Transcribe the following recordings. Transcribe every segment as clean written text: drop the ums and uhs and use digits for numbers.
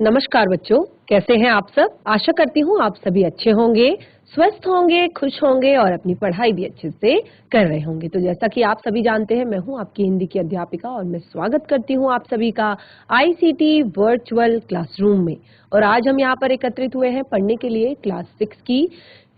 नमस्कार बच्चों, कैसे हैं आप सब। आशा करती हूँ आप सभी अच्छे होंगे, स्वस्थ होंगे, खुश होंगे और अपनी पढ़ाई भी अच्छे से कर रहे होंगे। तो जैसा कि आप सभी जानते हैं, मैं हूँ आपकी हिंदी की अध्यापिका और मैं स्वागत करती हूँ आप सभी का आईसीटी वर्चुअल क्लासरूम में। और आज हम यहाँ पर एकत्रित हुए हैं पढ़ने के लिए क्लास 6 की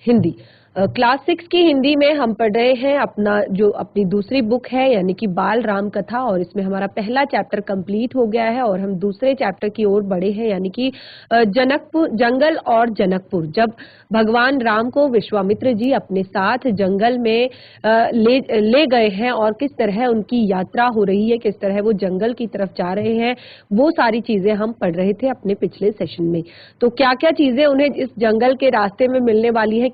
हिंदी। क्लास 6 की हिंदी में हम पढ़ रहे हैं अपनी दूसरी बुक है, यानी कि बाल राम कथा। और इसमें हमारा पहला चैप्टर कंप्लीट हो गया है और हम दूसरे चैप्टर की ओर बढ़े हैं, यानी कि जनकपुर, जंगल और जनकपुर। जब भगवान राम को विश्वामित्र जी अपने साथ जंगल में ले गए हैं और किस तरह उनकी यात्रा हो रही है, किस तरह वो जंगल की तरफ जा रहे हैं, वो सारी चीजें हम पढ़ रहे थे अपने पिछले सेशन में। तो क्या क्या चीजें उन्हें इस जंगल के रास्ते में मिलने वाली है,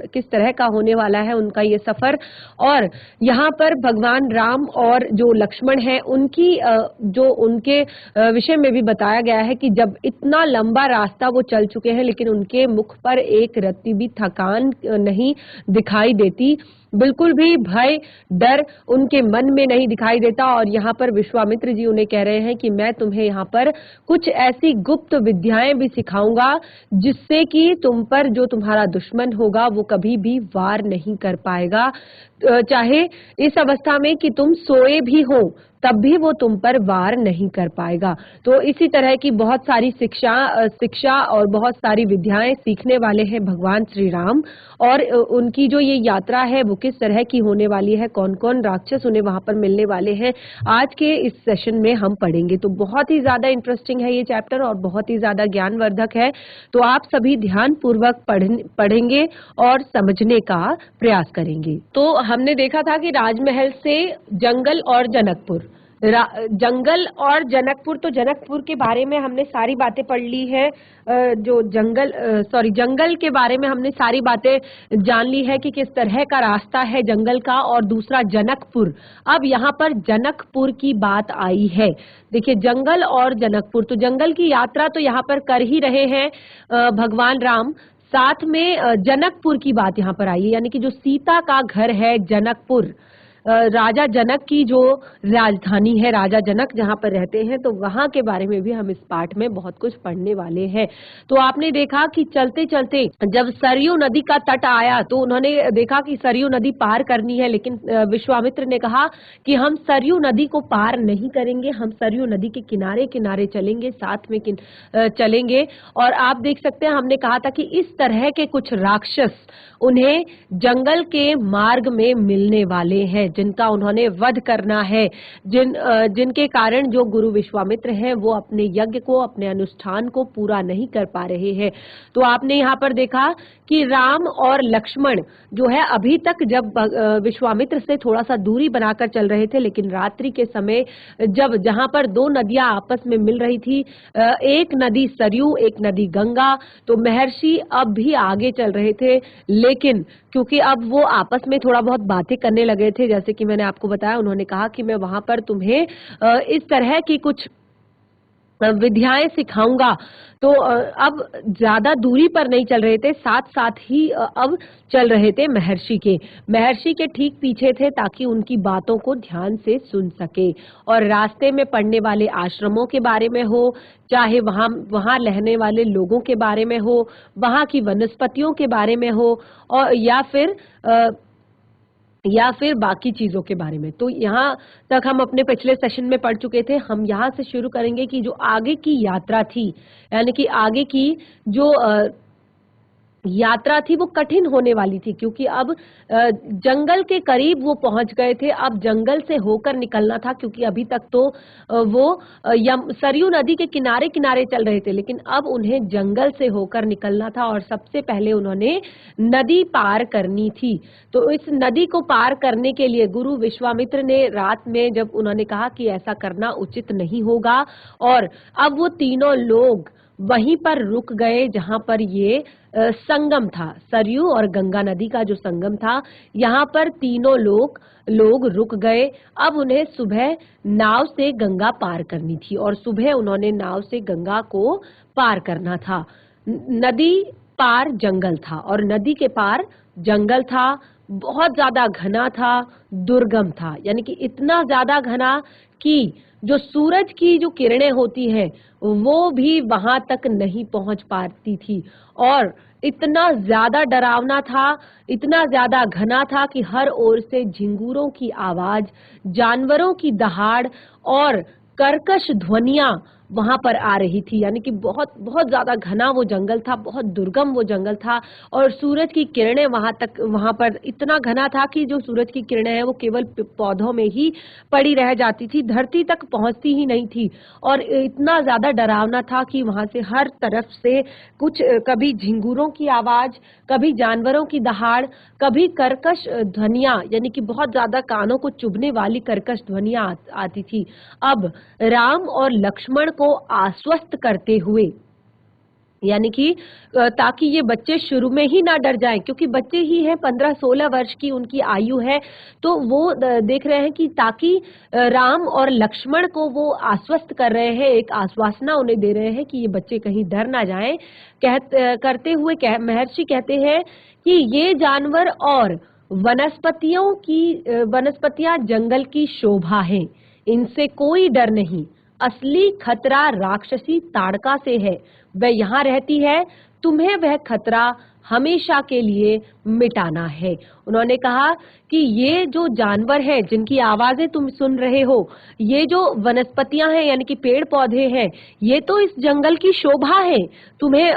किस तरह का होने वाला है उनका ये सफर। और यहाँ पर भगवान राम और जो लक्ष्मण है उनके विषय में भी बताया गया है कि जब इतना लंबा रास्ता वो चल चुके हैं लेकिन उनके मुख पर एक रत्ती भी थकान नहीं दिखाई देती, बिल्कुल भी भय डर उनके मन में नहीं दिखाई देता। और यहाँ पर विश्वामित्र जी उन्हें कह रहे हैं कि मैं तुम्हें यहाँ पर कुछ ऐसी गुप्त विद्याएं भी सिखाऊंगा जिससे कि तुम पर जो तुम्हारा दुश्मन होगा वो कभी भी वार नहीं कर पाएगा। चाहे इस अवस्था में कि तुम सोए भी हो तब भी वो तुम पर वार नहीं कर पाएगा। तो इसी तरह की बहुत सारी शिक्षा और बहुत सारी विद्याएं सीखने वाले हैं भगवान श्री राम। और उनकी जो ये यात्रा है वो किस तरह की होने वाली है, कौन कौन राक्षस उन्हें वहां पर मिलने वाले हैं, आज के इस सेशन में हम पढ़ेंगे। तो बहुत ही ज्यादा इंटरेस्टिंग है ये चैप्टर और बहुत ही ज्यादा ज्ञानवर्धक है। तो आप सभी ध्यान पूर्वक पढ़ेंगे और समझने का प्रयास करेंगे। तो हमने देखा था कि राजमहल से जंगल और जनकपुर, जंगल और जनकपुर। तो जनकपुर के बारे में हमने सारी बातें पढ़ ली है, जंगल के बारे में हमने सारी बातें जान ली है कि किस तरह का रास्ता है जंगल का। और दूसरा जनकपुर, अब यहाँ पर जनकपुर की बात आई है। देखिए, जंगल और जनकपुर, तो जंगल की यात्रा तो यहाँ पर कर ही रहे हैं भगवान राम, साथ में जनकपुर की बात यहाँ पर आई है, यानी कि जो सीता का घर है जनकपुर, राजा जनक की जो राजधानी है, राजा जनक जहाँ पर रहते हैं, तो वहां के बारे में भी हम इस पाठ में बहुत कुछ पढ़ने वाले हैं। तो आपने देखा कि चलते चलते जब सरयू नदी का तट आया तो उन्होंने देखा कि सरयू नदी पार करनी है, लेकिन विश्वामित्र ने कहा कि हम सरयू नदी को पार नहीं करेंगे, हम सरयू नदी के किनारे किनारे चलेंगे, साथ में चलेंगे। और आप देख सकते हैं, हमने कहा था कि इस तरह के कुछ राक्षस उन्हें जंगल के मार्ग में मिलने वाले हैं जिनका उन्होंने वध करना है, जिनके कारण जो गुरु विश्वामित्र हैं वो अपने यज्ञ को, अपने अनुष्ठान को पूरा नहीं कर पा रहे हैं। तो आपने यहाँ पर देखा कि राम और लक्ष्मण जो है अभी तक जब विश्वामित्र से थोड़ा सा दूरी बनाकर चल रहे थे, लेकिन रात्रि के समय जब जहां पर दो नदियां आपस में मिल रही थी, एक नदी सरयू, एक नदी गंगा, तो महर्षि अब भी आगे चल रहे थे। लेकिन क्योंकि अब वो आपस में थोड़ा बहुत बातें करने लगे थे, जैसे कि मैंने आपको बताया, उन्होंने कहा कि मैं वहां पर तुम्हें इस तरह की कुछ विद्याएं सिखाऊंगा। तो अब ज्यादा दूरी पर नहीं चल रहे थे, साथ साथ ही अब चल रहे थे महर्षि के ठीक पीछे थे, ताकि उनकी बातों को ध्यान से सुन सके। और रास्ते में पड़ने वाले आश्रमों के बारे में हो, चाहे वहां रहने वाले लोगों के बारे में हो, वहां की वनस्पतियों के बारे में हो, और या फिर बाकी चीजों के बारे में। तो यहाँ तक हम अपने पिछले सेशन में पढ़ चुके थे। हम यहाँ से शुरू करेंगे कि जो आगे की यात्रा थी, यानी कि आगे की जो यात्रा थी वो कठिन होने वाली थी, क्योंकि अब जंगल के करीब वो पहुंच गए थे। अब जंगल से होकर निकलना था, क्योंकि अभी तक तो वो सरयू नदी के किनारे किनारे चल रहे थे, लेकिन अब उन्हें जंगल से होकर निकलना था और सबसे पहले उन्होंने नदी पार करनी थी। तो इस नदी को पार करने के लिए गुरु विश्वामित्र ने रात में जब उन्होंने कहा कि ऐसा करना उचित नहीं होगा, और अब वो तीनों लोग वहीं पर रुक गए जहां पर ये संगम था, सरयू और गंगा नदी का जो संगम था, यहाँ पर तीनों लोग रुक गए। अब उन्हें सुबह नाव से गंगा पार करनी थी और सुबह उन्होंने नाव से गंगा को पार करना था। नदी पार जंगल था और नदी के पार जंगल था, बहुत ज्यादा घना था, दुर्गम था, यानी कि इतना ज्यादा घना कि जो सूरज की जो किरणें होती हैं वो भी वहां तक नहीं पहुंच पाती थी। और इतना ज्यादा डरावना था, इतना ज्यादा घना था कि हर ओर से झिंगुरों की आवाज, जानवरों की दहाड़ और कर्कश ध्वनियां वहां पर आ रही थी। यानी कि बहुत बहुत ज्यादा घना वो जंगल था, बहुत दुर्गम वो जंगल था। और सूरज की किरणें वहां पर इतना घना था कि जो सूरज की किरणें हैं वो केवल पौधों में ही पड़ी रह जाती थी, धरती तक पहुंचती ही नहीं थी। और इतना ज्यादा डरावना था कि वहां से हर तरफ से कुछ कभी झिंगुरों की आवाज, कभी जानवरों की दहाड़, कभी कर्कश ध्वनियां, यानी कि बहुत ज्यादा कानों को चुभने वाली कर्कश ध्वनियां आती थी। अब राम और लक्ष्मण को आश्वस्त करते हुए, यानी कि ताकि ये बच्चे शुरू में ही ना डर जाएं, क्योंकि बच्चे ही हैं, 15-16 वर्ष की उनकी आयु है। तो वो देख रहे हैं कि ताकि राम और लक्ष्मण को वो आश्वस्त कर रहे हैं, एक आश्वासना उन्हें दे रहे हैं कि ये बच्चे कहीं डर ना जाएं। करते हुए महर्षि कहते हैं कि ये जानवर और वनस्पतियां जंगल की शोभा हैं, इनसे कोई डर नहीं। असली खतरा राक्षसी ताड़का से है, वह यहाँ रहती है, तुम्हें वह खतरा हमेशा के लिए मिटाना है। उन्होंने कहा कि ये जो जानवर है जिनकी आवाजें तुम सुन रहे हो, ये जो वनस्पतियां हैं यानी कि पेड़ पौधे हैं, ये तो इस जंगल की शोभा है। तुम्हें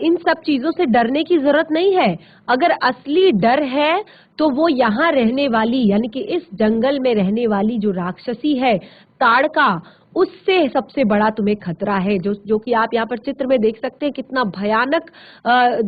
इन सब चीजों से डरने की जरूरत नहीं है। अगर असली डर है तो वो यहाँ रहने वाली, यानी कि इस जंगल में रहने वाली जो राक्षसी है ताड़का, उससे सबसे बड़ा तुम्हें खतरा है। जो कि आप यहाँ पर चित्र में देख सकते हैं, कितना भयानक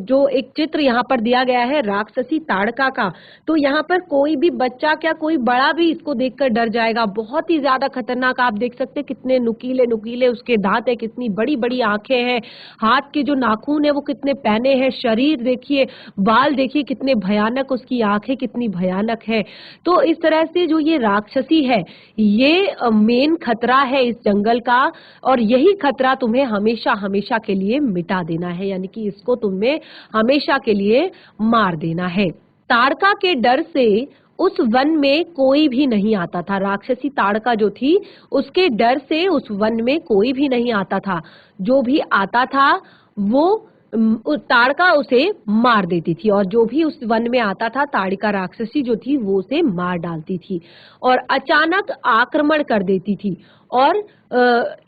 जो एक चित्र यहाँ पर दिया गया है राक्षसी ताड़का का। तो यहाँ पर कोई भी बच्चा क्या कोई बड़ा भी इसको देखकर डर जाएगा। बहुत ही ज्यादा खतरनाक, आप देख सकते हैं कितने नुकीले नुकीले उसके दांत है, कितनी बड़ी बड़ी आंखें हैं, हाथ के जो नाखून है वो कितने पैने हैं, शरीर देखिए, बाल देखिए कितने भयानक, उसकी आंखें कितनी भयानक है। तो इस तरह से जो ये राक्षसी है, ये मेन खतरा है इस जंगल का, और यही खतरा तुम्हें हमेशा हमेशा के लिए मिटा देना है, यानी कि इसको तुम्हें हमेशा के लिए मार देना है। ताड़का के डर से उस वन में कोई भी नहीं आता था। राक्षसी ताड़का जो थी, उसके डर से उस वन में कोई भी नहीं आता था। जो भी आता था वो ताड़का उसे मार देती थी, और जो भी उस वन में आता था ताड़का राक्षसी जो थी वो उसे मार डालती थी और अचानक आक्रमण कर देती थी। और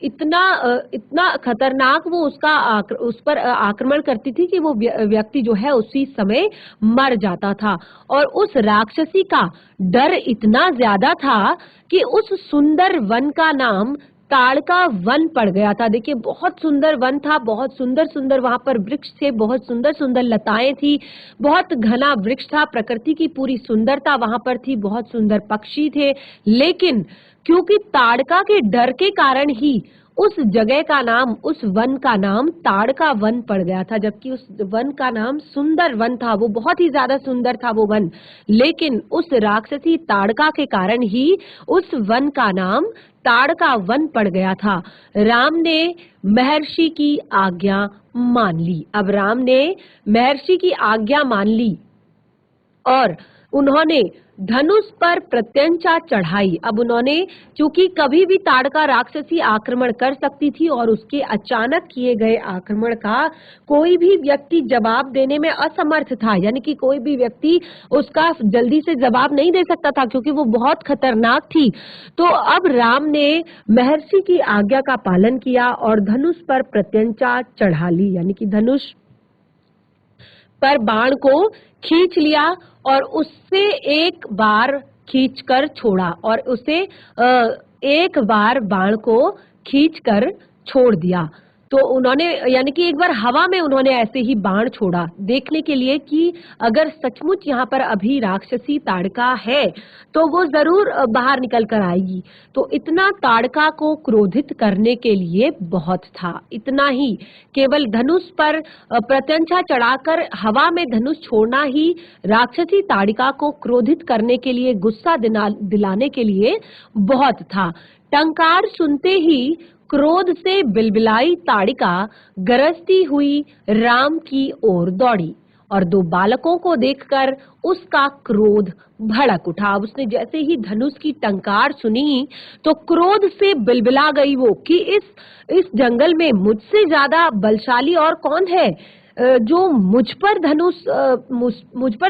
इतना खतरनाक वो उस पर आक्रमण करती थी कि वो व्यक्ति जो है उसी समय मर जाता था। और उस राक्षसी का डर इतना ज्यादा था कि उस सुंदर वन का नाम ताड़का वन पड़ गया था। देखिए, बहुत सुंदर वन था, बहुत सुंदर सुंदर वहां पर वृक्ष थे, बहुत सुंदर सुंदर लताएं थी, बहुत घना वृक्ष था, प्रकृति की पूरी सुंदरता वहां पर थी, बहुत सुंदर पक्षी थे। लेकिन क्योंकि ताड़का के डर के कारण ही उस जगह का नाम, उस वन का नाम ताड़का वन पड़ गया था, जबकि उस वन का नाम सुंदर वन था, वो बहुत ही ज्यादा सुंदर था वो वन। लेकिन उस राक्षसी ताड़का के कारण ही उस वन का नाम ताड़का वन पड़ गया था। राम ने महर्षि की आज्ञा मान ली। अब राम ने महर्षि की आज्ञा मान ली और उन्होंने धनुष पर प्रत्यंचा चढ़ाई। अब उन्होंने, चूंकि कभी भी ताड़का राक्षसी आक्रमण कर सकती थी और उसके अचानक किए गए आक्रमण का कोई भी व्यक्ति जवाब देने में असमर्थ था, यानी कि कोई भी व्यक्ति उसका जल्दी से जवाब नहीं दे सकता था क्योंकि वो बहुत खतरनाक थी। तो अब राम ने महर्षि की आज्ञा का पालन किया और धनुष पर प्रत्यंचा चढ़ा ली, यानी कि धनुष पर बाण को खींच लिया और उससे एक बार खींचकर छोड़ा, और उसे एक बार बाण को खींचकर छोड़ दिया। तो उन्होंने, यानी कि एक बार हवा में उन्होंने ऐसे ही बाण छोड़ा, देखने के लिए कि अगर सचमुच यहाँ पर अभी राक्षसी ताड़का है तो वो जरूर बाहर निकल कर आएगी। तो इतना ताड़का को क्रोधित करने के लिए बहुत था, इतना ही, केवल धनुष पर प्रत्यंचा चढ़ाकर हवा में धनुष छोड़ना ही राक्षसी ताड़का को क्रोधित करने के लिए, गुस्सा दिलाने के लिए बहुत था। टंकार सुनते ही क्रोध से बिलबिलाई ताड़िका गरजती हुई राम की ओर दौड़ी और दो बालकों को देखकर उसका क्रोध भड़क उठा। अब उसने जैसे ही धनुष की टंकार सुनी तो क्रोध से बिलबिला गई वो कि इस जंगल में मुझसे ज्यादा बलशाली और कौन है जो मुझ पर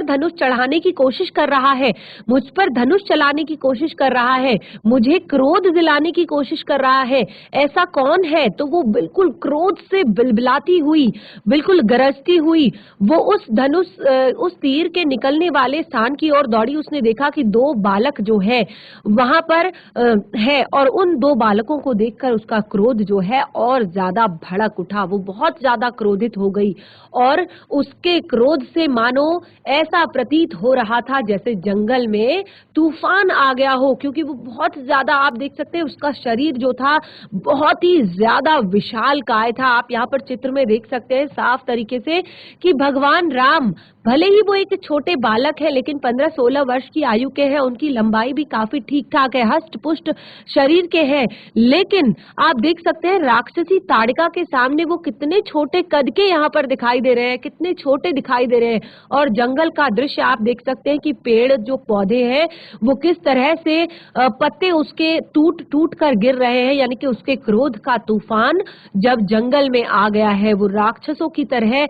धनुष चढ़ाने की कोशिश कर रहा है, मुझ पर धनुष चलाने की कोशिश कर रहा है, मुझे क्रोध दिलाने की कोशिश कर रहा है, ऐसा कौन है? तो वो बिल्कुल क्रोध से बिलबिलाती हुई, बिल्कुल गरजती हुई वो उस तीर के निकलने वाले स्थान की ओर दौड़ी। उसने देखा कि दो बालक जो है वहां पर है और उन दो बालकों को देखकर उसका क्रोध जो है और ज्यादा भड़क उठा। वो बहुत ज्यादा क्रोधित हो गई और उसके क्रोध से मानो ऐसा प्रतीत हो रहा था जैसे जंगल में तूफान आ गया हो, क्योंकि वो बहुत ज्यादा, आप देख सकते हैं उसका शरीर जो था बहुत ही ज्यादा विशालकाय था। आप यहाँ पर चित्र में देख सकते हैं साफ तरीके से कि भगवान राम भले ही वो एक छोटे बालक है लेकिन 15-16 वर्ष की आयु के हैं, उनकी लंबाई भी काफी ठीक ठाक है, हष्ट पुष्ट शरीर के हैं, लेकिन आप देख सकते हैं राक्षसी ताड़का के सामने वो कितने छोटे कद के यहाँ पर दिखाई दे रहे हैं, कितने छोटे दिखाई दे रहे हैं। और जंगल का दृश्य आप देख सकते हैं कि पेड़ जो पौधे हैं वो किस तरह से पत्ते उसके टूट टूट कर गिर रहे हैं, यानी कि उसके क्रोध का तूफान जब जंगल में आ गया है वो राक्षसों की तरह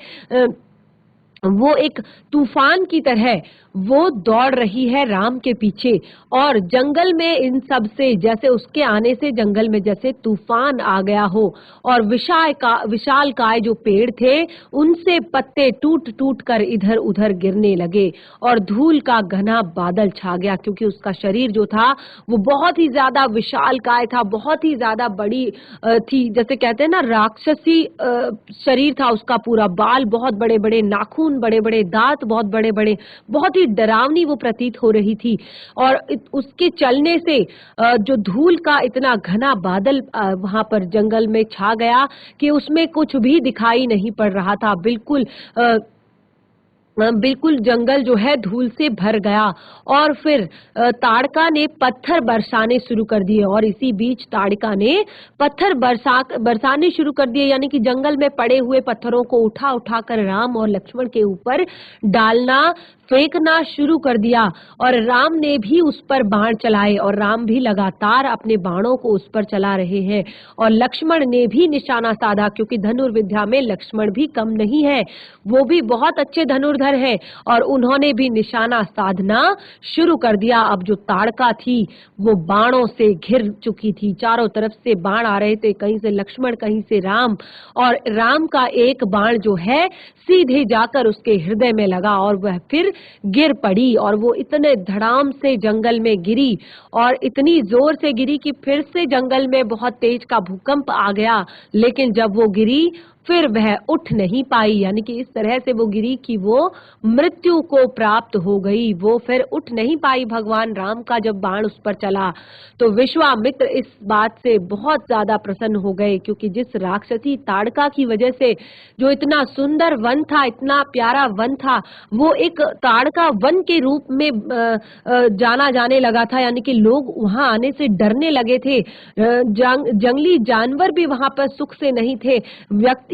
वो एक तूफान की तरह वो दौड़ रही है राम के पीछे। और जंगल में इन सब से, जैसे उसके आने से जंगल में जैसे तूफान आ गया हो और विशालकाय जो पेड़ थे उनसे पत्ते टूट टूट कर इधर उधर गिरने लगे और धूल का घना बादल छा गया, क्योंकि उसका शरीर जो था वो बहुत ही ज्यादा विशालकाय था, बहुत ही ज्यादा बड़ी थी, जैसे कहते हैं ना राक्षसी शरीर था उसका पूरा, बाल बहुत बड़े बड़े, नाखून बड़े बड़े, दांत बहुत बड़े बड़े, बहुत ही डरावनी वो प्रतीत हो रही थी। और उसके चलने से जो धूल का इतना घना बादल वहां पर जंगल में छा गया कि उसमें कुछ भी दिखाई नहीं पड़ रहा था। बिल्कुल जंगल जो है धूल से भर गया और फिर ताड़का ने पत्थर बरसाने शुरू कर दिए और इसी बीच ताड़का ने पत्थर बरसाने शुरू कर दिए, यानी कि जंगल में पड़े हुए पत्थरों को उठा उठा कर राम और लक्ष्मण के ऊपर डालना, फेंकना शुरू कर दिया। और राम ने भी उस पर बाण चलाए और राम भी लगातार अपने बाणों को उस पर चला रहे हैं और लक्ष्मण ने भी निशाना साधा, क्योंकि धनुर्विद्या में लक्ष्मण भी कम नहीं है, वो भी बहुत अच्छे धनुर्धर है और उन्होंने भी निशाना साधना शुरू कर दिया। अब जो ताड़का थी वो बाणों से घिर चुकी थी, चारों तरफ से बाण आ रहे थे, कहीं से लक्ष्मण कहीं से राम, और राम का एक बाण जो है सीधे जाकर उसके हृदय में लगा और वह फिर गिर पड़ी और वो इतने धड़ाम से जंगल में गिरी और इतनी जोर से गिरी कि फिर से जंगल में बहुत तेज का भूकंप आ गया। लेकिन जब वो गिरी फिर वह उठ नहीं पाई, यानी कि इस तरह से वो गिरी कि वो मृत्यु को प्राप्त हो गई, वो फिर उठ नहीं पाई भगवान राम का जब बाण उस पर चला। तो विश्वामित्र इस बात से बहुत ज्यादा प्रसन्न हो गए, क्योंकि जिस राक्षसी ताड़का की वजह से जो इतना सुंदर वन था, इतना प्यारा वन था, वो एक ताड़का वन के रूप में जाना जाने लगा था, यानी कि लोग वहां आने से डरने लगे थे। जंगली जानवर भी वहां पर सुख से नहीं थे,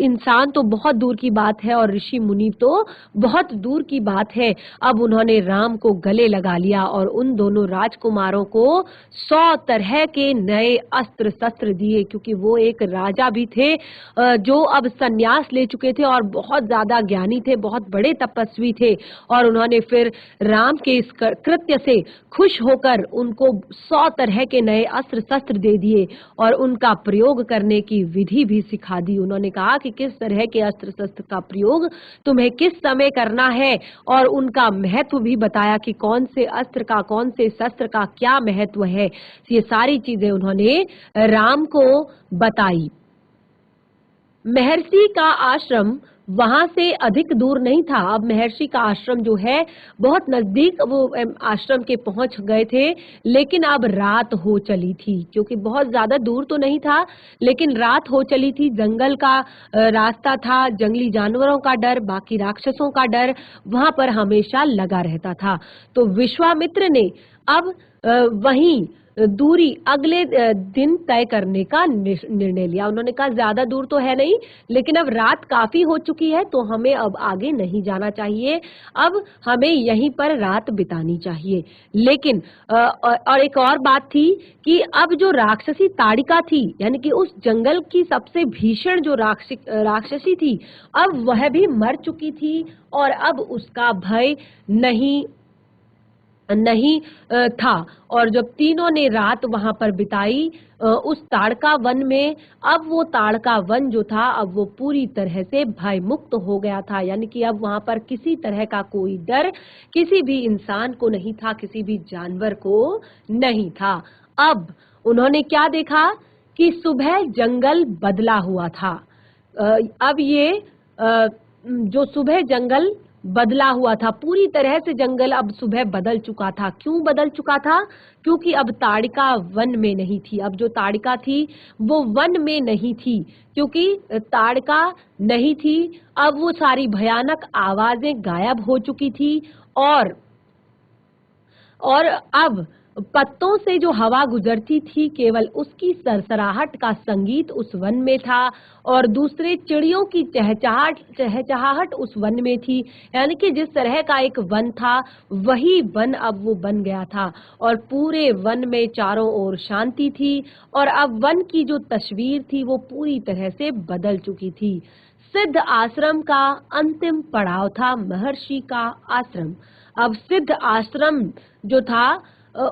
इंसान तो बहुत दूर की बात है और ऋषि मुनि तो बहुत दूर की बात है। अब उन्होंने राम को गले लगा लिया और उन दोनों राजकुमारों को 100 तरह के नए अस्त्र शस्त्र दिए, क्योंकि वो एक राजा भी थे जो अब संन्यास ले चुके थे और बहुत ज्यादा ज्ञानी थे, बहुत बड़े तपस्वी थे। और उन्होंने फिर राम के इस कृत्य से खुश होकर उनको 100 तरह के नए अस्त्र शस्त्र दे दिए और उनका प्रयोग करने की विधि भी सिखा दी। उन्होंने कहा कि किस तरह के अस्त्र शस्त्र का प्रयोग तुम्हें किस समय करना है और उनका महत्व भी बताया कि कौन से अस्त्र का, कौन से शस्त्र का क्या महत्व है। ये सारी चीजें उन्होंने राम को बताई। महर्षि का आश्रम वहां से अधिक दूर नहीं था। अब महर्षि का आश्रम जो है बहुत नजदीक वो आश्रम के पहुंच गए थे, लेकिन अब रात हो चली थी, क्योंकि बहुत ज्यादा दूर तो नहीं था लेकिन रात हो चली थी। जंगल का रास्ता था, जंगली जानवरों का डर, बाकी राक्षसों का डर वहां पर हमेशा लगा रहता था। तो विश्वामित्र ने अब वहीं दूरी अगले दिन तय करने का निर्णय लिया। उन्होंने कहा ज्यादा दूर तो है नहीं, लेकिन अब रात काफी हो चुकी है तो हमें अब आगे नहीं जाना चाहिए, अब हमें यहीं पर रात बितानी चाहिए। लेकिन और एक और बात थी कि अब जो राक्षसी ताड़िका थी, यानी कि उस जंगल की सबसे भीषण जो राक्षसी थी, अब वह भी मर चुकी थी और अब उसका भय नहीं नहीं था। और जब तीनों ने रात वहां पर बिताई उस ताड़का वन में, अब वो ताड़का वन जो था अब वो पूरी तरह से भय मुक्त हो गया था। यानी कि अब वहां पर किसी तरह का कोई डर किसी भी इंसान को नहीं था, किसी भी जानवर को नहीं था। अब उन्होंने क्या देखा कि सुबह जंगल बदला हुआ था। अब ये जो सुबह जंगल बदला हुआ था, पूरी तरह से जंगल अब सुबह बदल चुका था। क्यों बदल चुका था? क्योंकि अब ताड़िका वन में नहीं थी। अब जो ताड़िका थी वो वन में नहीं थी, क्योंकि ताड़िका नहीं थी। अब वो सारी भयानक आवाजें गायब हो चुकी थी और अब पत्तों से जो हवा गुजरती थी, केवल उसकी सरसराहट का संगीत उस वन में था और दूसरे चिड़ियों की चहचहाहट उस वन में थी। यानी कि जिस तरह का एक वन था वही वन अब वो बन गया था और पूरे वन में चारों ओर शांति थी और अब वन की जो तस्वीर थी वो पूरी तरह से बदल चुकी थी। सिद्ध आश्रम का अंतिम पड़ाव था महर्षि का आश्रम। अब सिद्ध आश्रम जो था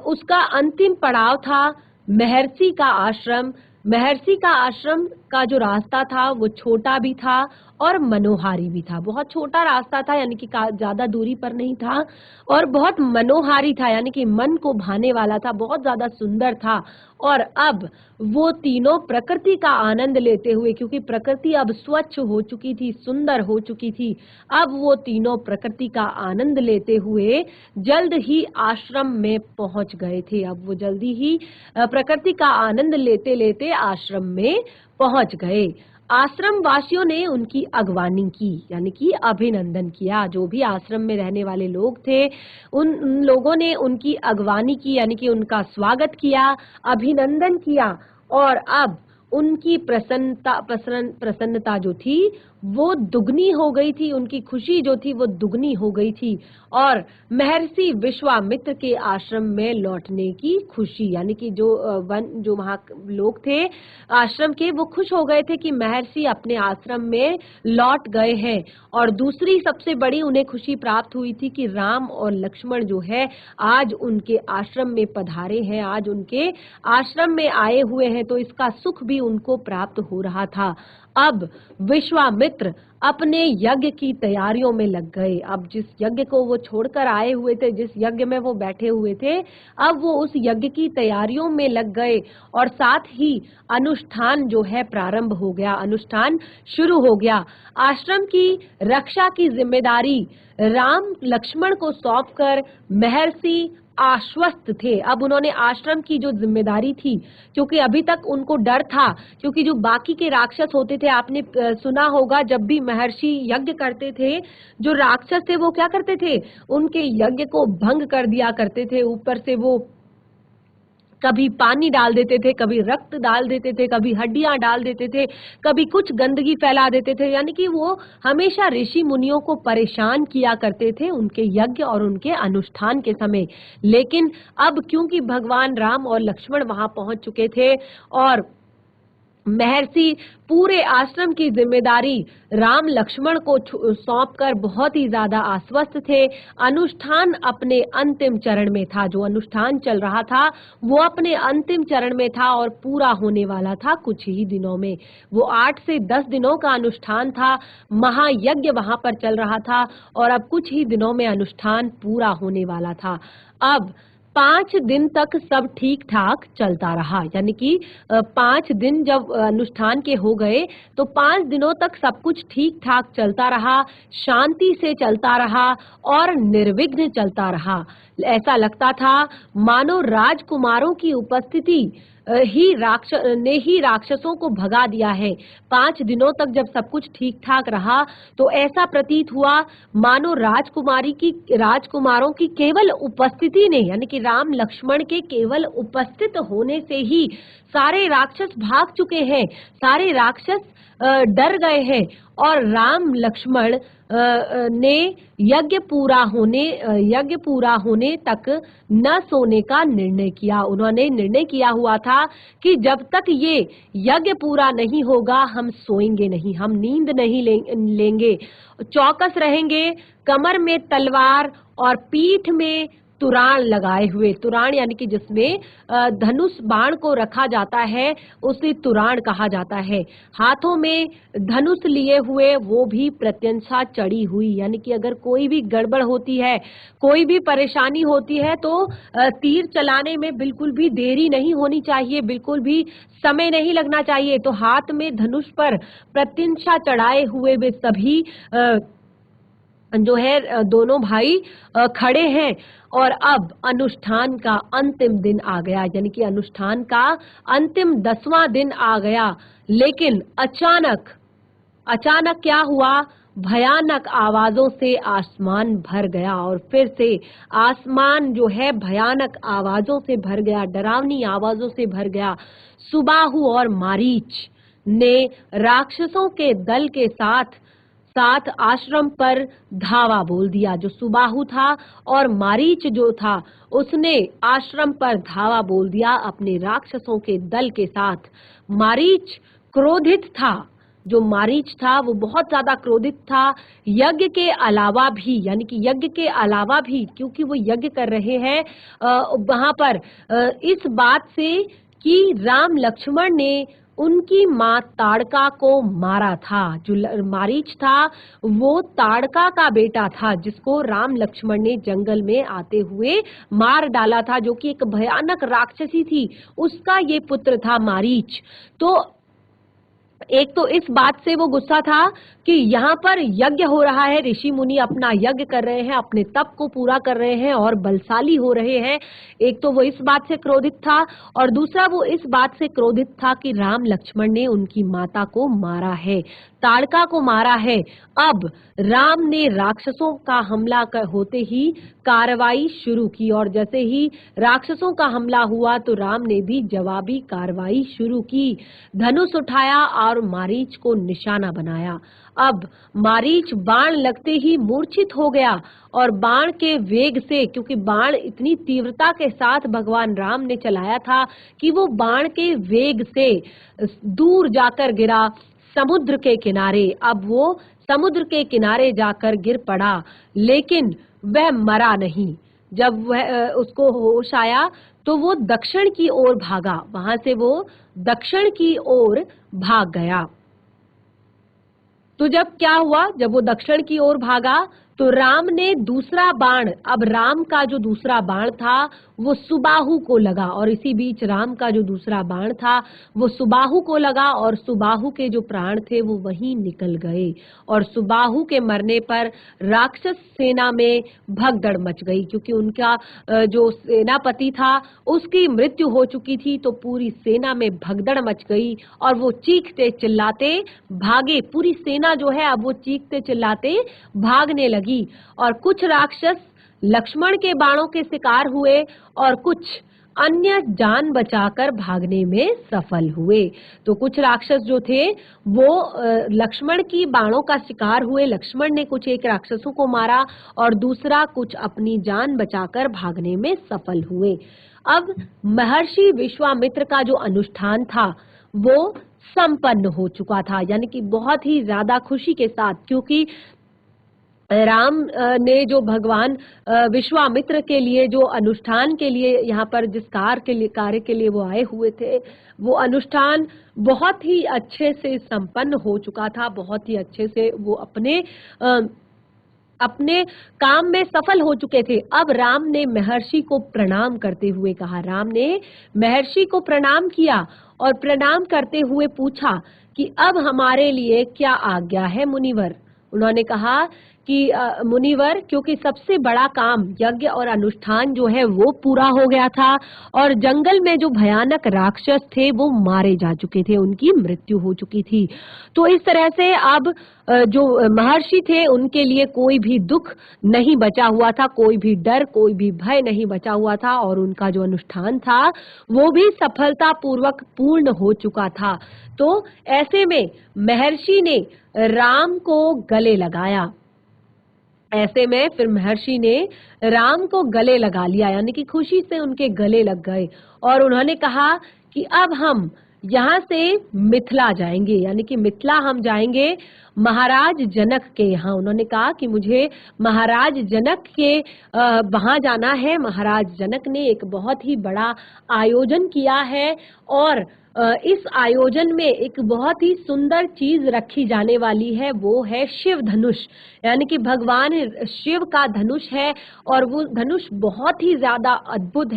उसका अंतिम पड़ाव था महर्षि का आश्रम। महर्षि का आश्रम का जो रास्ता था वो छोटा भी था और मनोहारी भी था। बहुत छोटा रास्ता था, यानी कि ज्यादा दूरी पर नहीं था, और बहुत मनोहारी था, यानी कि मन को भाने वाला था, बहुत ज्यादा सुंदर था। और अब वो तीनों प्रकृति का आनंद लेते हुए, क्योंकि प्रकृति अब स्वच्छ हो चुकी थी, सुंदर हो चुकी थी, अब वो तीनों प्रकृति का आनंद लेते हुए जल्द ही आश्रम में पहुंच गए थे। अब वो जल्दी ही प्रकृति का आनंद लेते लेते आश्रम में पहुंच गए। आश्रम वासियों ने उनकी अगवानी की, यानी कि अभिनंदन किया। जो भी आश्रम में रहने वाले लोग थे उन लोगों ने उनकी अगवानी की, यानी कि उनका स्वागत किया, अभिनंदन किया। और अब उनकी प्रसन्नता जो थी वो दुगनी हो गई थी, उनकी खुशी जो थी वो दुगनी हो गई थी। और महर्षि विश्वामित्र के आश्रम में लौटने की खुशी, यानी कि जो वहाँ लोग थे आश्रम के, वो खुश हो गए थे कि महर्षि अपने आश्रम में लौट गए हैं। और दूसरी सबसे बड़ी उन्हें खुशी प्राप्त हुई थी कि राम और लक्ष्मण जो है आज उनके आश्रम में पधारे हैं, आज उनके आश्रम में आए हुए हैं, तो इसका सुख भी उनको प्राप्त हो रहा था। अब विश्वामित्र अपने यज्ञ की तैयारियों में लग गए। अब जिस यज्ञ को वो छोड़कर आए हुए थे, जिस यज्ञ में वो बैठे हुए थे, अब वो उस यज्ञ की तैयारियों में लग गए और साथ ही अनुष्ठान जो है प्रारंभ हो गया, अनुष्ठान शुरू हो गया। आश्रम की रक्षा की जिम्मेदारी राम लक्ष्मण को सौंपकर महर्षि आश्वस्त थे। अब उन्होंने आश्रम की जो जिम्मेदारी थी, क्योंकि अभी तक उनको डर था, क्योंकि जो बाकी के राक्षस होते थे, आपने सुना होगा जब भी महर्षि यज्ञ करते थे, जो राक्षस थे वो क्या करते थे, उनके यज्ञ को भंग कर दिया करते थे। ऊपर से वो कभी पानी डाल देते थे, कभी रक्त डाल देते थे, कभी हड्डियां डाल देते थे, कभी कुछ गंदगी फैला देते थे। यानी कि वो हमेशा ऋषि मुनियों को परेशान किया करते थे उनके यज्ञ और उनके अनुष्ठान के समय। लेकिन अब क्योंकि भगवान राम और लक्ष्मण वहां पहुंच चुके थे और महर्षि पूरे आश्रम की जिम्मेदारी राम लक्ष्मण को सौंपकर बहुत ही ज्यादा आश्वस्त थे। अनुष्ठान अपने अंतिम चरण में था, जो अनुष्ठान चल रहा था वो अपने अंतिम चरण में था और पूरा होने वाला था कुछ ही दिनों में। वो 8 से 10 दिनों का अनुष्ठान था, महायज्ञ वहां पर चल रहा था और अब कुछ ही दिनों में अनुष्ठान पूरा होने वाला था। अब 5 दिन तक सब ठीक ठाक चलता रहा, यानी कि 5 दिन जब अनुष्ठान के हो गए तो 5 दिनों तक सब कुछ ठीक ठाक चलता रहा, शांति से चलता रहा और निर्विघ्न चलता रहा। ऐसा लगता था मानो राजकुमारों की उपस्थिति ही राक्षसों को भगा दिया है। 5 दिनों तक जब सब कुछ ठीक ठाक रहा तो ऐसा प्रतीत हुआ मानो राजकुमारों की केवल उपस्थिति ने, यानी कि राम लक्ष्मण के केवल उपस्थित होने से ही सारे राक्षस भाग चुके हैं, सारे राक्षस डर गए हैं। और राम लक्ष्मण ने यज्ञ पूरा होने तक न सोने का निर्णय किया। उन्होंने निर्णय किया हुआ था कि जब तक ये यज्ञ पूरा नहीं होगा हम सोएंगे नहीं, हम नींद नहीं लेंगे, चौकस रहेंगे, कमर में तलवार और पीठ में तुराण लगाए हुए। तुराण यानी कि जिसमें धनुष बाण को रखा जाता है उसे तुराण कहा जाता है। हाथों में धनुष लिए हुए, वो भी प्रत्यंशा चढ़ी हुई, यानी कि अगर कोई भी गड़बड़ होती है, कोई भी परेशानी होती है तो तीर चलाने में बिल्कुल भी देरी नहीं होनी चाहिए, बिल्कुल भी समय नहीं लगना चाहिए। तो हाथ में धनुष पर प्रत्यंशा चढ़ाए हुए वे सभी जो है दोनों भाई खड़े हैं। और अब अनुष्ठान का अंतिम दिन आ गया, यानी कि अनुष्ठान का अंतिम 10वां दिन आ गया। लेकिन अचानक क्या हुआ, भयानक आवाजों से आसमान भर गया। और फिर से आसमान जो है भयानक आवाजों से भर गया, डरावनी आवाजों से भर गया। सुबाहु और मारीच ने राक्षसों के दल के साथ आश्रम पर धावा बोल दिया। जो सुबाहु था और मारीच जो था उसने आश्रम पर धावा बोल दिया अपने राक्षसों के दल के साथ। मारीच क्रोधित था, जो मारीच था वो बहुत ज्यादा क्रोधित था, यज्ञ के अलावा भी, यानी कि यज्ञ के अलावा भी, क्योंकि वो यज्ञ कर रहे हैं वहां पर इस बात से कि राम लक्ष्मण ने उनकी माँ ताड़का को मारा था। जो मारीच था वो ताड़का का बेटा था, जिसको राम लक्ष्मण ने जंगल में आते हुए मार डाला था, जो कि एक भयानक राक्षसी थी, उसका ये पुत्र था मारीच। तो एक तो इस बात से वो गुस्सा था कि यहाँ पर यज्ञ हो रहा है, ऋषि मुनि अपना यज्ञ कर रहे हैं, अपने तप को पूरा कर रहे हैं और बलशाली हो रहे हैं। एक तो वो इस बात से क्रोधित था और दूसरा वो इस बात से क्रोधित था कि राम लक्ष्मण ने उनकी माता को मारा है, ताड़का को मारा है। अब राम ने राक्षसों का हमला होते ही कार्रवाई शुरू की और जैसे ही राक्षसों का हमला हुआ तो राम ने भी जवाबी कार्रवाई शुरू की। धनुष उठाया और मारीच को निशाना बनाया। अब मारीच बाण लगते ही मूर्छित हो गया और बाण के वेग से, क्योंकि बाण इतनी तीव्रता के साथ भगवान राम ने चलाया था कि वो बाण के वेग से दूर जाकर गिरा समुद्र के किनारे। अब वो समुद्र के किनारे जाकर गिर पड़ा, लेकिन वह मरा नहीं। जब वह उसको होश आया तो वो दक्षिण की ओर भागा, वहां से वो दक्षिण की ओर भाग गया। तो जब क्या हुआ, जब वो दक्षिण की ओर भागा तो राम ने दूसरा बाण, अब राम का जो दूसरा बाण था वो सुबाहु को लगा और इसी बीच राम का जो दूसरा बाण था वो सुबाहु को लगा और सुबाहु के जो प्राण थे वो वहीं निकल गए। और सुबाहु के मरने पर राक्षस सेना में भगदड़ मच गई, क्योंकि उनका जो सेनापति था उसकी मृत्यु हो चुकी थी। तो पूरी सेना में भगदड़ मच गई और वो चीखते चिल्लाते भागे। पूरी सेना जो है अब वो चीखते चिल्लाते भागने लगी और कुछ राक्षस लक्ष्मण के बाणों के शिकार हुए और कुछ अन्य जान बचाकर भागने में सफल हुए। तो कुछ राक्षस जो थे वो लक्ष्मण की बाणों का शिकार हुए, लक्ष्मण ने कुछ एक राक्षसों को मारा और दूसरा कुछ अपनी जान बचाकर भागने में सफल हुए। अब महर्षि विश्वामित्र का जो अनुष्ठान था वो संपन्न हो चुका था, यानी कि बहुत ही ज्यादा खुशी के साथ, क्योंकि राम ने जो भगवान विश्वामित्र के लिए जो अनुष्ठान के लिए यहाँ पर जिस कार्य के लिए वो आए हुए थे, वो अनुष्ठान बहुत ही अच्छे से संपन्न हो चुका था, बहुत ही अच्छे से वो अपने काम में सफल हो चुके थे। अब राम ने महर्षि को प्रणाम करते हुए कहा, राम ने महर्षि को प्रणाम किया और प्रणाम करते हुए पूछा कि अब हमारे लिए क्या आज्ञा है मुनिवर। उन्होंने कहा कि मुनिवर, क्योंकि सबसे बड़ा काम यज्ञ और अनुष्ठान जो है वो पूरा हो गया था और जंगल में जो भयानक राक्षस थे वो मारे जा चुके थे, उनकी मृत्यु हो चुकी थी। तो इस तरह से अब जो महर्षि थे उनके लिए कोई भी दुख नहीं बचा हुआ था, कोई भी डर, कोई भी भय नहीं बचा हुआ था और उनका जो अनुष्ठान था वो भी सफलता पूर्वक पूर्ण हो चुका था। तो ऐसे में महर्षि ने राम को गले लगाया। ऐसे में फिर महर्षि ने राम को गले लगा लिया, यानी कि खुशी से उनके गले लग गए और उन्होंने कहा कि अब हम यहाँ से मिथिला जाएंगे, यानी कि मिथिला हम जाएंगे महाराज जनक के यहाँ। उन्होंने कहा कि मुझे महाराज जनक के वहां जाना है। महाराज जनक ने एक बहुत ही बड़ा आयोजन किया है और इस आयोजन में एक बहुत ही सुंदर चीज रखी जाने वाली है, वो है शिव धनुष, यानी कि भगवान शिव का धनुष है और वो धनुष बहुत ही ज्यादा अद्भुत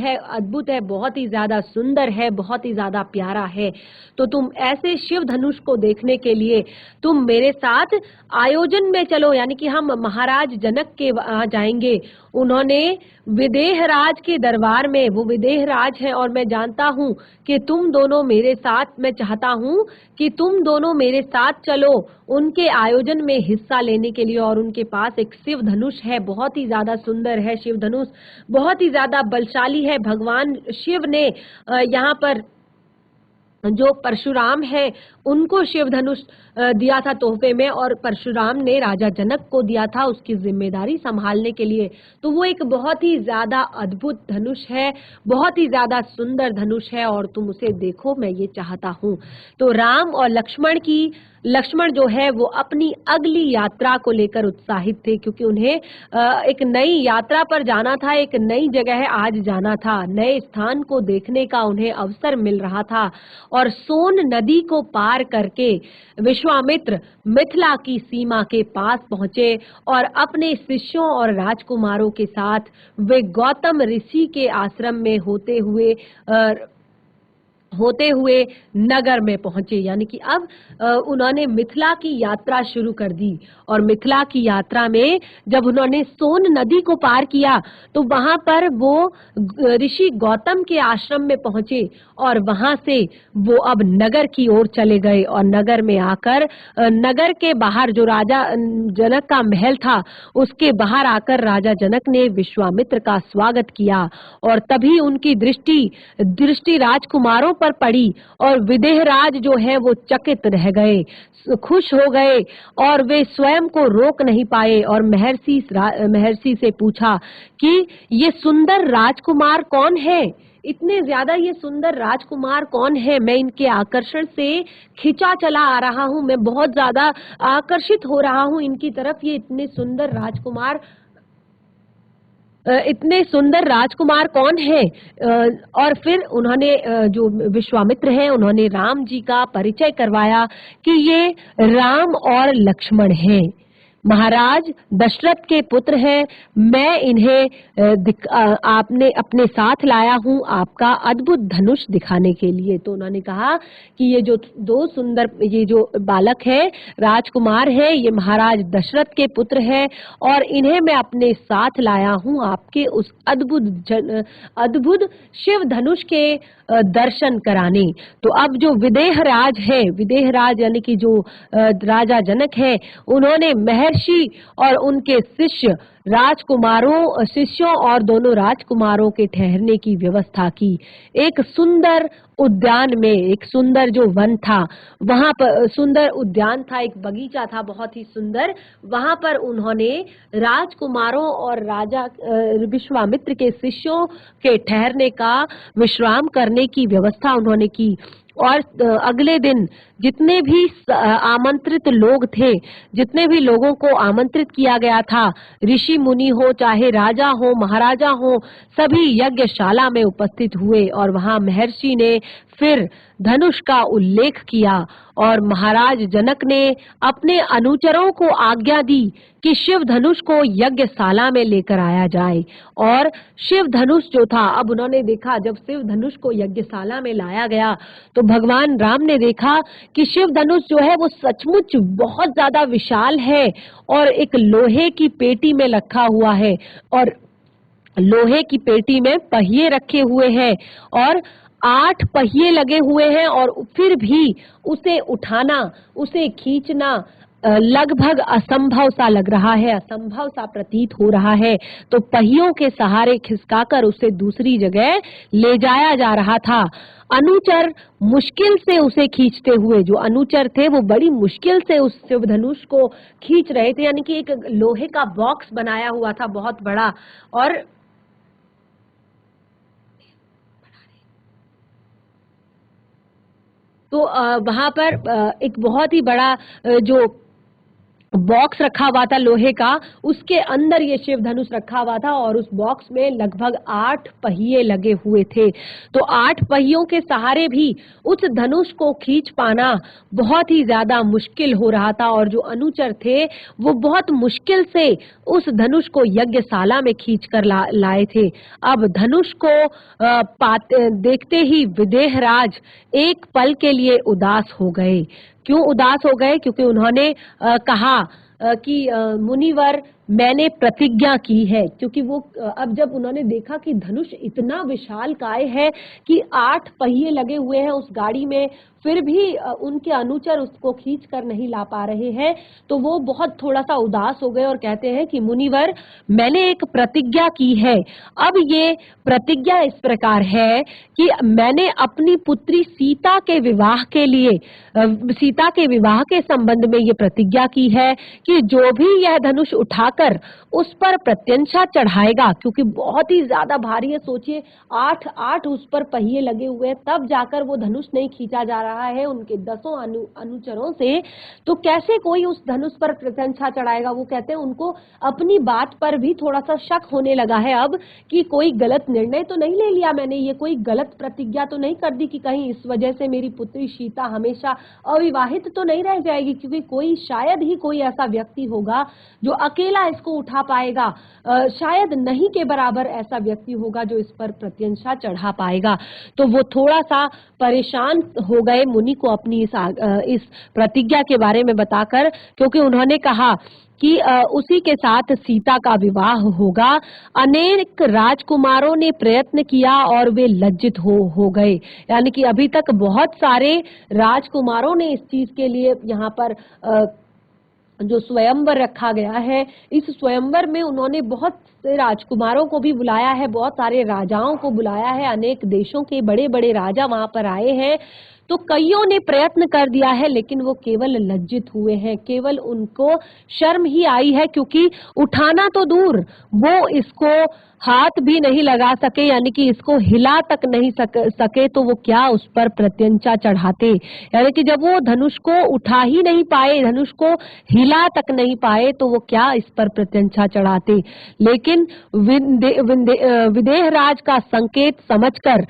है, बहुत ही ज्यादा सुंदर है, बहुत ही ज्यादा प्यारा है। तो तुम ऐसे शिव धनुष को देखने के लिए तुम मेरे साथ आयोजन में चलो, यानी कि हम महाराज जनक के वहां जाएंगे। उन्होंने विदेह राज के दरबार में, वो विदेह राज है और मैं जानता हूँ कि तुम दोनों मेरे साथ, मैं चाहता हूँ कि तुम दोनों मेरे साथ चलो उनके आयोजन में हिस्सा लेने के लिए। और उनके पास एक शिव धनुष है, बहुत ही ज्यादा सुंदर है शिव धनुष, बहुत ही ज्यादा बलशाली है। भगवान शिव ने यहाँ पर जो परशुराम है उनको शिव धनुष दिया था तोहफे में और परशुराम ने राजा जनक को दिया था उसकी जिम्मेदारी संभालने के लिए। तो वो एक बहुत ही ज्यादा अद्भुत धनुष है, बहुत ही ज्यादा सुंदर धनुष है और तुम उसे देखो, मैं ये चाहता हूँ। तो राम और लक्ष्मण जो है वो अपनी अगली यात्रा को लेकर उत्साहित थे, क्योंकि उन्हें एक नई यात्रा पर जाना था, एक नई जगह आज जाना था, नए स्थान को देखने का उन्हें अवसर मिल रहा था। और सोन नदी को पार करके विश्वामित्र मिथिला की सीमा के पास पहुंचे और अपने शिष्यों और राजकुमारों के साथ वे गौतम ऋषि के आश्रम में होते हुए नगर में पहुंचे, यानी कि अब उन्होंने मिथिला की यात्रा शुरू कर दी। और मिथिला की यात्रा में जब उन्होंने सोन नदी को पार किया तो वहां पर वो ऋषि गौतम के आश्रम में पहुंचे और वहां से वो अब नगर की ओर चले गए। और नगर में आकर नगर के बाहर जो राजा जनक का महल था उसके बाहर आकर राजा जनक ने विश्वामित्र का स्वागत किया और तभी उनकी दृष्टि राजकुमारों पर पड़ी और विदेहराज जो है वो चकित रह गए, खुश हो गए और वे स्वयं को रोक नहीं पाए और महर्षि से पूछा कि ये सुंदर राजकुमार कौन है, इतने ज्यादा ये सुंदर राजकुमार कौन है। मैं इनके आकर्षण से खिंचा चला आ रहा हूँ, मैं बहुत ज्यादा आकर्षित हो रहा हूँ इनकी तरफ। ये इतने सुंदर राजकुमार कौन है। और फिर उन्होंने जो विश्वामित्र हैं उन्होंने राम जी का परिचय करवाया कि ये राम और लक्ष्मण हैं, महाराज दशरथ के पुत्र हैं। मैं इन्हें आपने अपने साथ लाया हूं आपका अद्भुत धनुष दिखाने के लिए। तो उन्होंने कहा कि ये जो बालक है राजकुमार है, ये महाराज दशरथ के पुत्र है और इन्हें मैं अपने साथ लाया हूं आपके उस अद्भुत शिव धनुष के दर्शन कराने। तो अब जो विदेहराज यानी कि जो राजा जनक है, उन्होंने महर्षि और उनके शिष्यों और दोनों राजकुमारों के ठहरने की व्यवस्था की। एक सुंदर उद्यान में, एक सुंदर जो वन था वहां पर, सुंदर उद्यान था, एक बगीचा था बहुत ही सुंदर, वहां पर उन्होंने राजकुमारों और राजा विश्वामित्र के शिष्यों के ठहरने का, विश्राम करने की व्यवस्था उन्होंने की। और अगले दिन जितने भी आमंत्रित लोग थे, जितने भी लोगों को आमंत्रित किया गया था, ऋषि मुनि हो चाहे राजा हो महाराजा हो, सभी यज्ञशाला में उपस्थित हुए और वहां महर्षि ने फिर धनुष का उल्लेख किया और महाराज जनक ने अपने अनुचरों को आज्ञा दी कि शिव धनुष को यज्ञशाला में लेकर आया जाए। और शिव धनुष जो था, अब उन्होंने देखा जब शिव धनुष को यज्ञशाला में लाया गया तो भगवान राम ने देखा कि शिव धनुष जो है वो सचमुच बहुत ज्यादा विशाल है और एक लोहे की पेटी में रखा हुआ है और लोहे की पेटी में पहिए रखे हुए हैं और 8 पहिए लगे हुए हैं और फिर भी उसे उठाना, उसे खींचना लगभग असंभव सा लग रहा है, असंभव सा प्रतीत हो रहा है। तो पहियों के सहारे खिसकाकर उसे दूसरी जगह ले जाया जा रहा था। अनुचर मुश्किल से उसे खींचते हुए, जो अनुचर थे वो बड़ी मुश्किल से उस शिव धनुष को खींच रहे थे, यानी कि एक लोहे का बॉक्स बनाया हुआ था बहुत बड़ा और तो वहां पर एक बहुत ही बड़ा जो बॉक्स रखा हुआ था लोहे का, उसके अंदर ये शिव धनुष रखा हुआ था और उस बॉक्स में लगभग 8 पहिए लगे हुए थे। तो 8 पहियों के सहारे भी उस धनुष को खींच पाना बहुत ही ज्यादा मुश्किल हो रहा था और जो अनुचर थे वो बहुत मुश्किल से उस धनुष को यज्ञशाला में खींच कर लाए थे। अब धनुष को देखते ही विदेहराज एक पल के लिए उदास हो गए। क्यों उदास हो गए? क्योंकि उन्होंने कहा कि मुनिवर मैंने प्रतिज्ञा की है, क्योंकि वो अब जब उन्होंने देखा कि धनुष इतना विशालकाय है कि 8 पहिए लगे हुए हैं उस गाड़ी में, फिर भी उनके अनुचर उसको खींच कर नहीं ला पा रहे हैं, तो वो बहुत थोड़ा सा उदास हो गए और कहते हैं कि मुनिवर मैंने एक प्रतिज्ञा की है। अब ये प्रतिज्ञा इस प्रकार है कि मैंने अपनी पुत्री सीता के विवाह के लिए, सीता के विवाह के संबंध में ये प्रतिज्ञा की है कि जो भी यह धनुष उठाकर उस पर प्रत्यंशा चढ़ाएगा, क्योंकि बहुत ही ज्यादा भारी है, सोचिए 8 उस पर पहिए लगे हुए हैं, तब जाकर वो धनुष नहीं खींचा जा रहा है उनके 10 अनुचरों से, तो कैसे कोई उस धनुष पर प्रत्यंशा चढ़ाएगा? वो कहते हैं उनको अपनी बात पर भी थोड़ा सा शक होने लगा है अब कि कोई गलत निर्णय तो नहीं ले लिया मैंने, ये कोई गलत प्रतिज्ञा तो नहीं कर दी कि कहीं इस वजह से मेरी पुत्री सीता हमेशा अविवाहित तो नहीं रह जाएगी, क्योंकि कोई शायद ही कोई ऐसा व्यक्ति होगा जो अकेला इसको उठा पाएगा, शायद नहीं के बराबर ऐसा व्यक्ति होगा जो इस पर प्रत्यंशा चढ़ा पाएगा। तो वो थोड़ा सा परेशान हो गए मुनि को अपनी इस प्रतिज्ञा के बारे में बताकर, क्योंकि उन्होंने कहा कि उसी के साथ सीता का विवाह होगा। अनेक राजकुमारों ने प्रयत्न किया और वे लज्जित हो गए, यानी कि अभी तक बहुत सारे राजकुमारों ने इस चीज के लिए यहाँ पर जो स्वयंवर रखा गया है, इस स्वयंवर में उन्होंने बहुत से राजकुमारों को भी बुलाया है, बहुत सारे राजाओं को बुलाया है, अनेक देशों के बड़े बड़े राजा वहां पर आए हैं। तो कईयों ने प्रयत्न कर दिया है लेकिन वो केवल लज्जित हुए हैं, केवल उनको शर्म ही आई है, क्योंकि उठाना तो दूर, वो इसको हाथ भी नहीं लगा सके, यानी कि इसको हिला तक नहीं सके तो वो क्या उस पर प्रत्यंचा चढ़ाते। यानी कि जब वो धनुष को उठा ही नहीं पाए, धनुष को हिला तक नहीं पाए, तो वो क्या इस पर प्रत्यंचा चढ़ाते। लेकिन विदेहराज का संकेत समझकर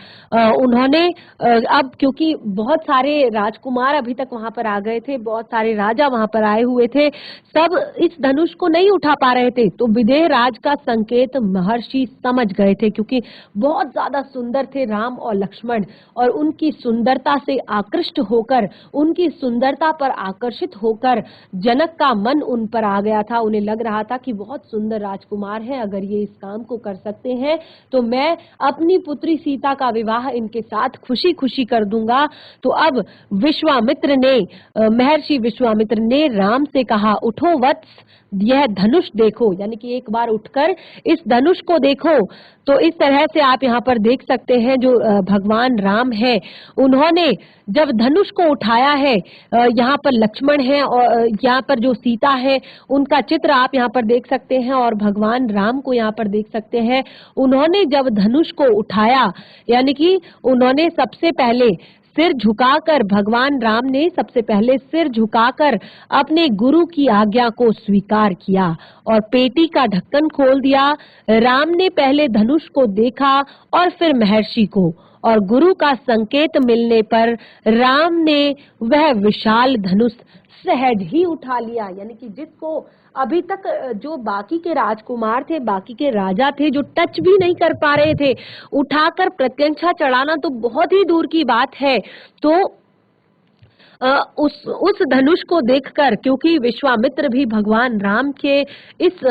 उन्होंने अब, क्योंकि बहुत सारे राजकुमार अभी तक वहां पर आ गए थे, बहुत सारे राजा वहां पर आए हुए थे, सब इस धनुष को नहीं उठा पा रहे थे, तो विदेहराज का संकेत महर्षि समझ गए थे, क्योंकि बहुत ज्यादा सुंदर थे राम और लक्ष्मण, और उनकी सुंदरता से आकृष्ट होकर, उनकी सुंदरता पर आकर्षित होकर जनक का मन उन पर आ गया था। उन्हें लग रहा था कि बहुत सुंदर राजकुमार हैं, अगर ये इस काम को कर सकते हैं तो मैं अपनी पुत्री सीता का विवाह इनके साथ खुशी खुशी कर दूंगा। तो अब विश्वामित्र ने, महर्षि विश्वामित्र ने राम से कहा, उठो वत्स, यह धनुष देखो, यानी कि एक बार उठकर इस धनुष को देखो। तो इस तरह से आप यहाँ पर देख सकते हैं जो भगवान राम है, उन्होंने जब धनुष को उठाया है, यहाँ पर लक्ष्मण है और यहाँ पर जो सीता है उनका चित्र आप यहाँ पर देख सकते हैं, और भगवान राम को यहाँ पर देख सकते हैं। उन्होंने जब धनुष को उठाया, यानी कि उन्होंने सबसे पहले सिर झुकाकर, भगवान राम ने सबसे पहले सिर झुकाकर अपने गुरु की आज्ञा को स्वीकार किया और पेटी का ढक्कन खोल दिया। राम ने पहले धनुष को देखा और फिर महर्षि को, और गुरु का संकेत मिलने पर राम ने वह विशाल धनुष सहज ही उठा लिया, यानी कि जिसको अभी तक जो बाकी के राजकुमार थे, बाकी के राजा थे, जो टच भी नहीं कर पा रहे थे, उठाकर प्रत्यंशा चढ़ाना तो बहुत ही दूर की बात है। तो उस धनुष को देखकर, क्योंकि विश्वामित्र भी भगवान राम के इस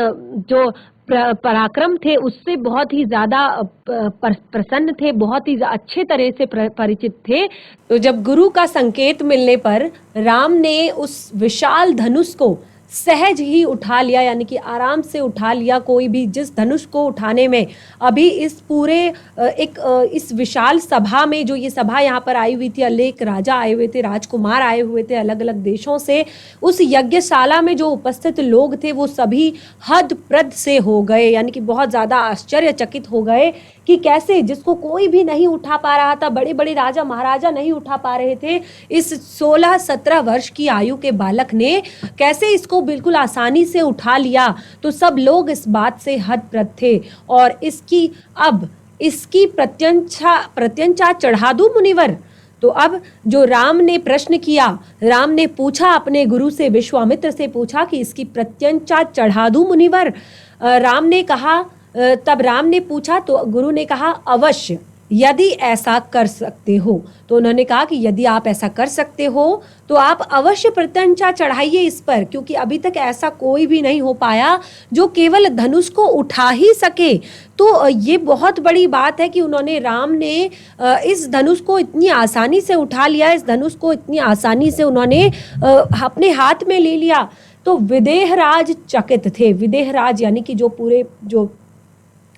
जो पराक्रम थे उससे बहुत ही ज्यादा प्रसन्न थे, बहुत ही अच्छे तरह से परिचित थे। तो जब गुरु का संकेत मिलने पर राम ने उस विशाल धनुष को सहज ही उठा लिया, यानी कि आराम से उठा लिया। कोई भी जिस धनुष को उठाने में अभी इस पूरे इस विशाल सभा में, जो ये सभा यहाँ पर आई हुई थी, अनेक राजा आए हुए थे, राजकुमार आए हुए थे अलग अलग देशों से, उस यज्ञशाला में जो उपस्थित लोग थे वो सभी हदप्रद से हो गए, यानी कि बहुत ज़्यादा आश्चर्यचकित हो गए कि कैसे जिसको कोई भी नहीं उठा पा रहा था, बड़े बड़े राजा महाराजा नहीं उठा पा रहे थे, इस 16-17 वर्ष की आयु के बालक ने कैसे इसको बिल्कुल आसानी से उठा लिया। तो सब लोग इस बात से हतप्रभ थे और इसकी प्रत्यंचा चढ़ा दूं मुनिवर। तो अब जो राम ने प्रश्न किया, राम ने पूछा अपने गुरु से, विश्वामित्र से पूछा कि इसकी प्रत्यंचा चढ़ा दूं मुनिवर। राम ने कहा, तब राम ने पूछा तो गुरु ने कहा अवश्य, यदि ऐसा कर सकते हो। तो उन्होंने कहा कि यदि आप ऐसा कर सकते हो तो आप अवश्य प्रत्यंचा चढ़ाइए इस पर, क्योंकि अभी तक ऐसा कोई भी नहीं हो पाया जो केवल धनुष को उठा ही सके। तो ये बहुत बड़ी बात है कि राम ने इस धनुष को इतनी आसानी से उठा लिया, इस धनुष को इतनी आसानी से उन्होंने अपने हाथ में ले लिया। तो विदेहराज चकित थे। विदेहराज यानी कि जो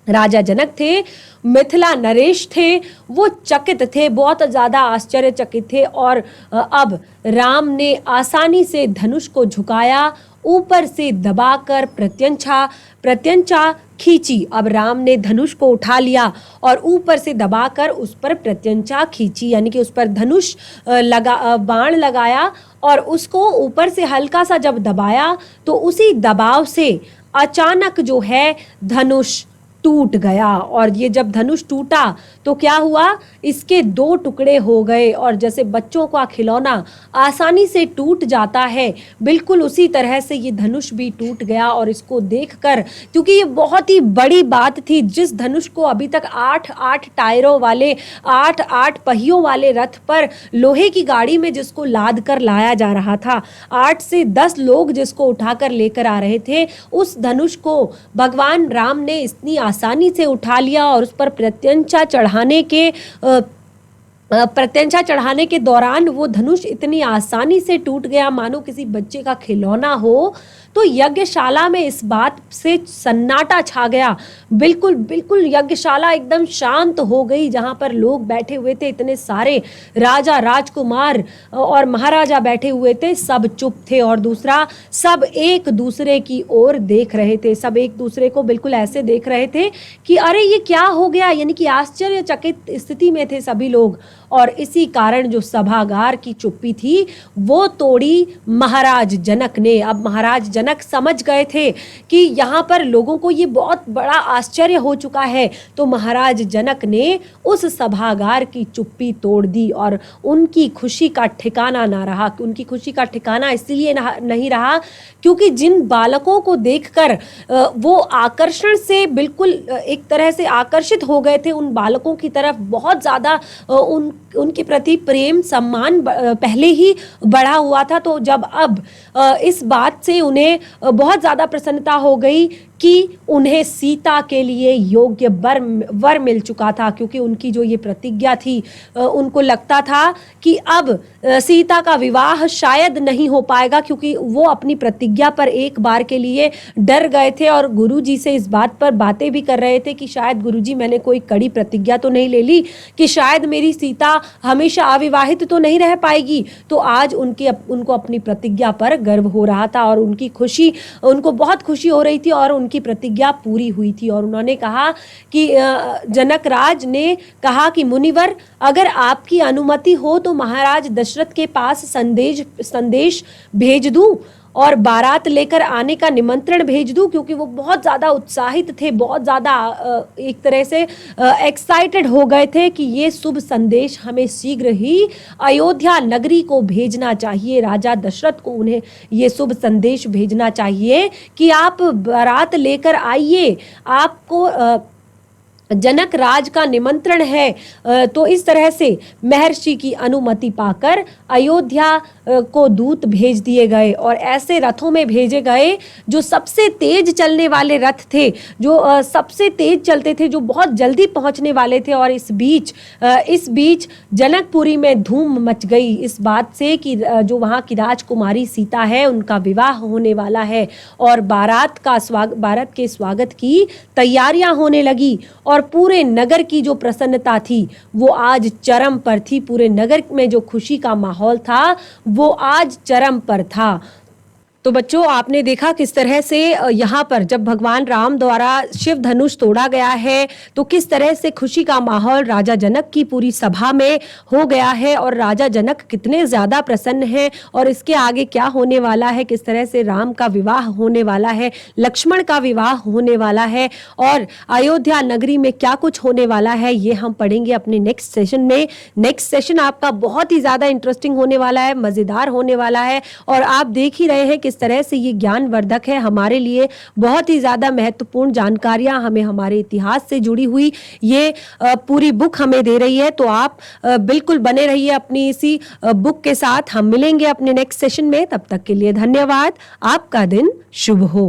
राजा जनक थे, मिथिला नरेश थे, वो चकित थे, बहुत ज़्यादा आश्चर्यचकित थे। और अब राम ने आसानी से धनुष को झुकाया, ऊपर से दबाकर प्रत्यंचा खींची। अब राम ने धनुष को उठा लिया और ऊपर से दबाकर उस पर प्रत्यंचा खींची, यानी कि उस पर धनुष बाण लगाया और उसको ऊपर से हल्का सा जब दबाया तो उसी दबाव से अचानक जो है धनुष टूट गया। और ये जब धनुष टूटा तो क्या हुआ, इसके 2 टुकड़े हो गए। और जैसे बच्चों का खिलौना आसानी से टूट जाता है, बिल्कुल उसी तरह से ये धनुष भी टूट गया। और इसको देखकर, क्योंकि ये बहुत ही बड़ी बात थी, जिस धनुष को अभी तक 8 टायरों वाले 8 पहियों वाले रथ पर लोहे की गाड़ी में जिसको लाद कर लाया जा रहा था, 8 से 10 लोग जिसको उठाकर लेकर आ रहे थे, उस धनुष को भगवान राम ने इतनी आसानी से उठा लिया। और उस पर प्रत्यंचा चढ़ाने के दौरान वो धनुष इतनी आसानी से टूट गया मानो किसी बच्चे का खिलौना हो। तो यज्ञशाला में इस बात से सन्नाटा छा गया। बिल्कुल यज्ञशाला एकदम शांत हो गई। जहाँ पर लोग बैठे हुए थे, इतने सारे राजा राजकुमार और महाराजा बैठे हुए थे, सब चुप थे। और दूसरा, सब एक दूसरे की ओर देख रहे थे। सब एक दूसरे को बिल्कुल ऐसे देख रहे थे कि अरे ये क्या हो गया, यानी कि आश्चर्यचकित स्थिति में थे सभी लोग। और इसी कारण जो सभागार की चुप्पी थी वो तोड़ी महाराज जनक ने। अब महाराज जनक समझ गए थे कि यहाँ पर लोगों को ये बहुत बड़ा आश्चर्य हो चुका है। तो महाराज जनक ने उस सभागार की चुप्पी तोड़ दी और उनकी खुशी का ठिकाना ना रहा। उनकी खुशी का ठिकाना इसलिए नहीं रहा क्योंकि जिन बालकों को देखकर वो आकर्षण से बिल्कुल एक तरह से आकर्षित हो गए थे उन बालकों की तरफ, बहुत ज़्यादा उनके प्रति प्रेम सम्मान पहले ही बढ़ा हुआ था। तो जब अब इस बात से उन्हें बहुत ज़्यादा प्रसन्नता हो गई कि उन्हें सीता के लिए योग्य वर मिल चुका था, क्योंकि उनकी जो ये प्रतिज्ञा थी, उनको लगता था कि अब सीता का विवाह शायद नहीं हो पाएगा, क्योंकि वो अपनी प्रतिज्ञा पर एक बार के लिए डर गए थे और गुरुजी से इस बात पर बातें भी कर रहे थे कि शायद गुरुजी मैंने कोई कड़ी प्रतिज्ञा तो नहीं ले ली कि शायद मेरी सीता हमेशा अविवाहित तो नहीं रह पाएगी। तो आज उनको अपनी प्रतिज्ञा पर गर्व हो रहा था और उनको बहुत खुशी हो रही थी और उनकी प्रतिज्ञा पूरी हुई थी। और उन्होंने कहा कि जनक राज ने कहा कि मुनिवर, अगर आपकी अनुमति हो तो महाराज दशरथ के पास संदेश भेज दूं और बारात लेकर आने का निमंत्रण भेज दूं, क्योंकि वो बहुत ज़्यादा उत्साहित थे, बहुत ज़्यादा एक तरह से एक्साइटेड हो गए थे कि ये शुभ संदेश हमें शीघ्र ही अयोध्या नगरी को भेजना चाहिए। राजा दशरथ को उन्हें ये शुभ संदेश भेजना चाहिए कि आप बारात लेकर आइए, आपको जनक राज का निमंत्रण है। तो इस तरह से महर्षि की अनुमति पाकर अयोध्या को दूत भेज दिए गए और ऐसे रथों में भेजे गए जो सबसे तेज चलने वाले रथ थे, जो सबसे तेज चलते थे, जो बहुत जल्दी पहुंचने वाले थे। और इस बीच जनकपुरी में धूम मच गई इस बात से कि जो वहाँ की राजकुमारी सीता है उनका विवाह होने वाला है और बारात के स्वागत की तैयारियां होने लगी और पूरे नगर की जो प्रसन्नता थी वो आज चरम पर थी। पूरे नगर में जो खुशी का माहौल था वो आज चरम पर था। तो बच्चों, आपने देखा किस तरह से यहाँ पर जब भगवान राम द्वारा शिव धनुष तोड़ा गया है तो किस तरह से खुशी का माहौल राजा जनक की पूरी सभा में हो गया है और राजा जनक कितने ज्यादा प्रसन्न हैं और इसके आगे क्या होने वाला है, किस तरह से राम का विवाह होने वाला है, लक्ष्मण का विवाह होने वाला है और अयोध्या नगरी में क्या कुछ होने वाला है, ये हम पढ़ेंगे अपने नेक्स्ट सेशन में। नेक्स्ट सेशन आपका बहुत ही ज्यादा इंटरेस्टिंग होने वाला है, मजेदार होने वाला है और आप देख ही रहे हैं किस तरह से ये ज्ञानवर्धक है हमारे लिए। बहुत ही ज्यादा महत्वपूर्ण जानकारियां हमें हमारे इतिहास से जुड़ी हुई ये पूरी बुक हमें दे रही है। तो आप बिल्कुल बने रहिए अपनी इसी बुक के साथ। हम मिलेंगे अपने नेक्स्ट सेशन में, तब तक के लिए धन्यवाद। आपका दिन शुभ हो।